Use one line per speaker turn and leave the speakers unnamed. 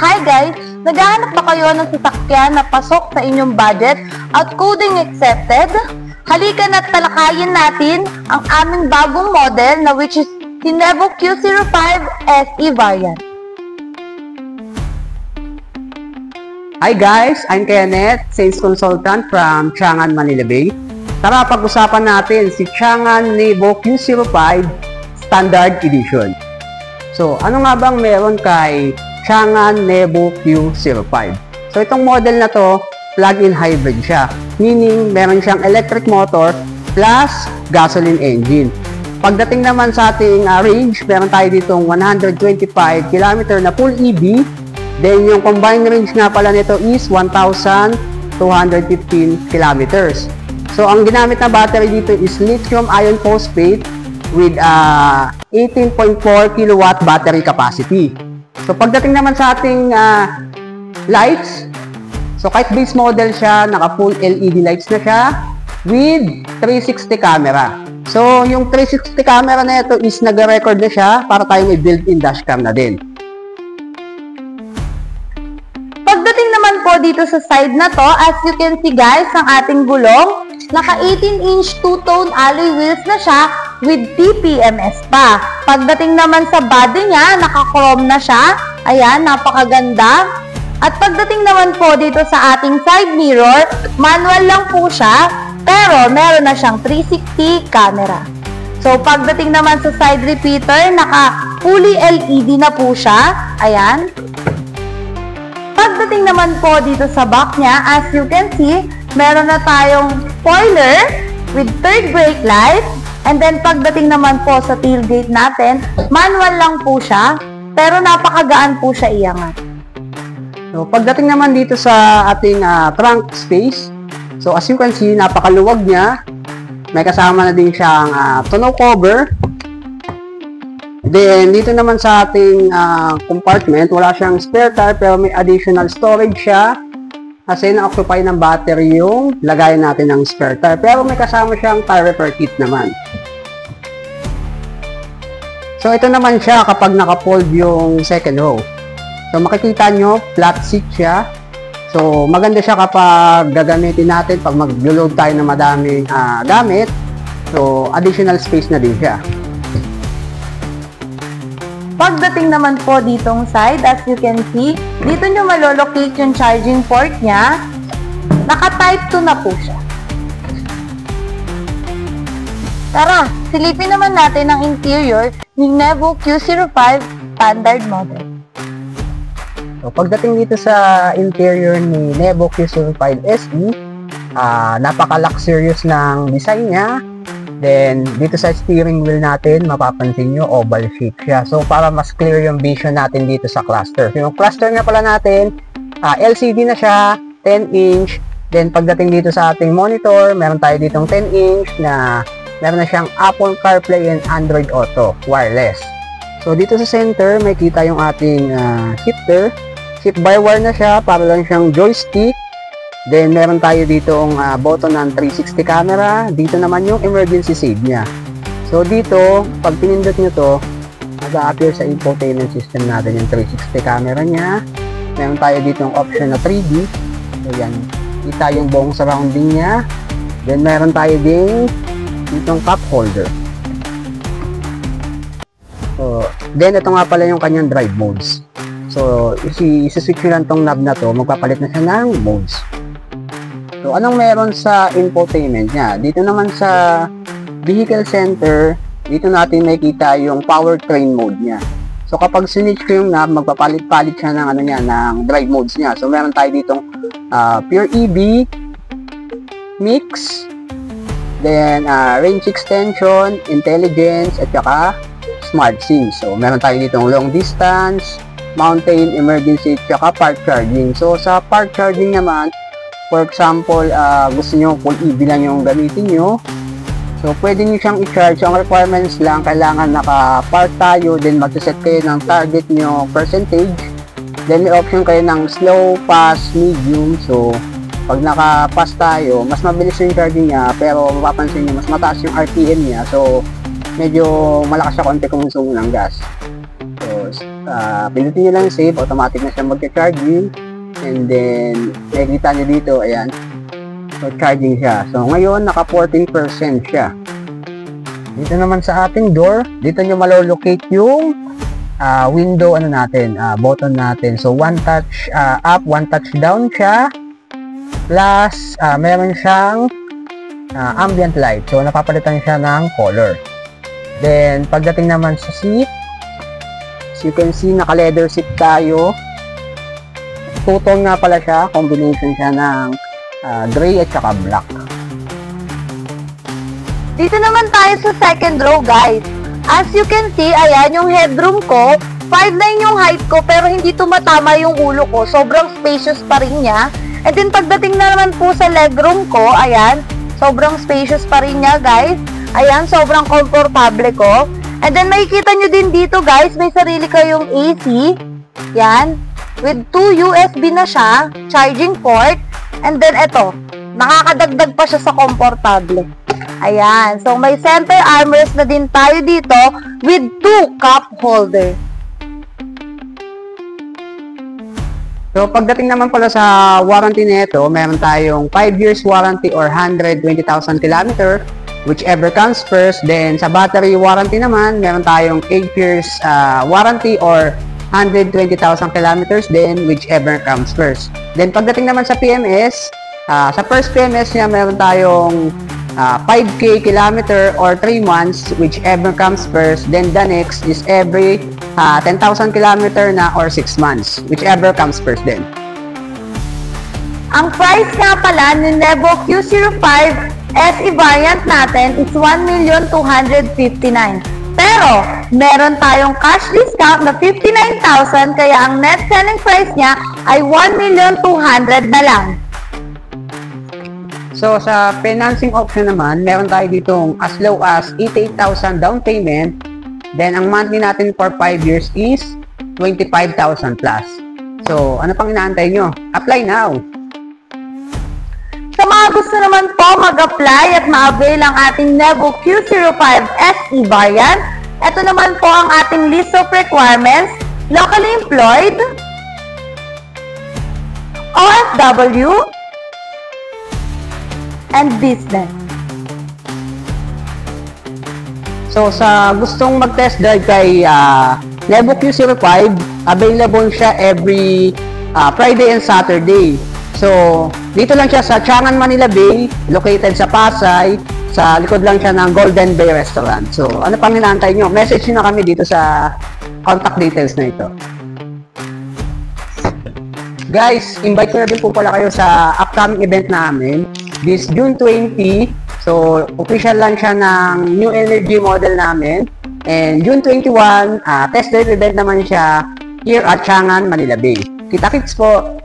Hi guys! Naghahanap ba kayo ng sasakyan na pasok sa inyong budget at coding accepted? Halika na't talakayin natin ang aming bagong model na which is the Nevo Q05 SE variant.
Hi guys! I'm Kenneth, Sales Consultant from Chang'an, Manila Bay. Tara pag-usapan natin si Chang'an Nevo Q05 Standard Edition. So, ano nga bang meron kay Chang'an Nevo Q05? So, itong model na to, plug-in hybrid siya. Meaning, meron siyang electric motor plus gasoline engine. Pagdating naman sa ating range, meron tayo ditong 125 km na full EV. Then, yung combined range nga pala nito is 1,215 kilometers. So, ang ginamit na battery dito is lithium iron phosphate with 18.4 kilowatt battery capacity. So, pagdating naman sa ating lights, so kahit base model siya, naka-full LED lights na siya with 360 camera. So, yung 360 camera na ito is nag-record na siya para tayong i-built-in dashcam na din.
Pagdating naman po dito sa side na to, as you can see guys, ang ating gulong, naka 18-inch two-tone alloy wheels na siya with TPMS pa. Pagdating naman sa body niya, naka-chrome na siya. Ayan, napakaganda. At pagdating naman po dito sa ating side mirror, manual lang po siya, pero meron na siyang 360 camera. So, pagdating naman sa side repeater, naka fully LED na po siya. Ayan. Pagdating naman po dito sa back niya, as you can see, meron na tayong spoiler with third brake light. And then, pagdating naman po sa tailgate natin, manual lang po siya, pero napakagaan po siya iangat.
So, pagdating naman dito sa ating trunk space, so as you can see, napakaluwag niya. May kasama na din siyang tonneau cover. Then, dito naman sa ating compartment, wala siyang spare tire pero may additional storage siya. Kasi na-occupy ng battery yung lagayan natin ng spare tire. Pero may kasama siyang tire repair kit naman. So, ito naman siya kapag naka-fold yung second row. So, makikita nyo, flat seat siya. So, maganda siya kapag gagamitin natin pag mag-load tayo ng madaming gamit. So, additional space na din siya.
Pagdating naman po ditong side, as you can see, dito nyo malolocate yung charging port niya. Naka-type 2 na po siya. Tara, silipin naman natin ang interior ni Nevo Q05 standard model.
So, pagdating dito sa interior ni Nevo Q05 SE, napaka-luxurious ng design niya. Then, dito sa steering wheel natin, mapapansin nyo, oval shape siya. So, para mas clear yung vision natin dito sa cluster. So, yung cluster nga pala natin, LCD na siya, 10-inch. Then, pagdating dito sa ating monitor, meron tayo ditong 10-inch na meron na siyang Apple CarPlay and Android Auto, wireless. So, dito sa center, may kita yung ating shifter. Shift-by-wire na siya, para lang siyang joystick. Then, meron tayo ditong button ng 360 camera. Dito naman yung emergency save niya. So, dito, pag pinindot nyo to, mag-a-appear sa infotainment system natin yung 360 camera niya. Meron tayo ditong option na 3D. So, yan. Kita yung buong surrounding niya. Then, meron tayo din ditong cup holder. So, then, ito nga pala yung kanyang drive modes. So, isi-switch nyo lang tong knob na to, magpapalit na siya ng modes. So, anong meron sa infotainment niya? Dito naman sa vehicle center, dito natin makikita yung powertrain mode niya. So, kapag sinitch ko yung knob, magpapalit-palit siya ng, ng drive modes niya. So, meron tayo ditong pure EV, mix, then range extension, intelligence, at saka smart SIM. So, meron tayo ditong long distance, mountain, emergency, at saka park charging. So, sa park charging naman, for example, gusto nyo full EV lang yung gamitin nyo. So, pwede nyo siyang i-charge. So, ang requirements lang, kailangan naka-park tayo, then mag-set kayo ng target nyo percentage. Then, may option kayo ng slow, fast, medium. So, pag naka-pass tayo, mas mabilis yung charging niya, pero mapapansin nyo, mas mataas yung RPM niya. So, medyo malakas siya konti konsumo ng gas. So, pindutin nyo lang save, automatic na siya magka-charging. And then, nakikita nyo dito, ayan. So, charging siya. So, ngayon, naka 14% siya. Dito naman sa ating door, dito nyo malolocate yung window, button natin. So, one touch up, one touch down siya. Plus, meron siyang ambient light. So, napapalitan siya ng color. Then, pagdating naman sa seat, as you can see, naka-leather seat tayo. Two-tone nga pala siya. Combination siya ng gray at saka black.
Dito naman tayo sa second row, guys. As you can see, ayan, yung headroom ko, 5'9" yung height ko, pero hindi tumatama yung ulo ko. Sobrang spacious pa rin niya. And then, pagdating na naman po sa legroom ko, ayan, sobrang spacious pa rin niya, guys. Ayan, sobrang komportable ko. And then, makikita nyo din dito, guys, may sarili kayong AC. Yan. With 2 USB na siya, charging port. And then, eto, nakakadagdag pa siya sa komportable. Ayan. So, may center armrest na din tayo dito with 2 cup holder.
So, pagdating naman pala sa warranty nito, meron tayong 5 years warranty or 120,000 km, whichever comes first. Then, sa battery warranty naman, meron tayong 8 years warranty or 120,000 kilometers then whichever comes first. Then pagdating naman sa PMS, sa first PMS niya meron tayong 5K kilometer or 3 months whichever comes first. Then the next is every 10,000 kilometer na or 6 months whichever comes first din.
Ang price nga pala ng Nevo Q05 SE variant natin is 1,259,000. Pero, meron tayong cash discount na 59,000 kaya ang net selling price niya ay 1,200,000 na lang.
So, sa financing option naman, meron tayo ditong as low as 88,000 down payment. Then, ang monthly natin for 5 years is 25,000 plus. So, ano pang inaantay nyo? Apply now!
Sa mga gusto naman po mag-apply at ma-avail ang ating Nevo Q05 SE variant, ito naman po ang ating list of requirements: locally employed, OFW, and business.
So, sa gustong mag-test drive kay Nevo Q05, available siya every Friday and Saturday. So, dito lang siya sa Chang'an, Manila Bay, located sa Pasay. Sa likod lang siya ng Golden Bay Restaurant. So, ano pang hinaantay nyo? Message nyo na kami dito sa contact details na ito. Guys, invite ko na din po pala kayo sa upcoming event namin. This June 20. So, official lang siya ng new energy model namin. And June 21, test drive event naman siya here at Chang'an, Manila Bay. Kita-kits po!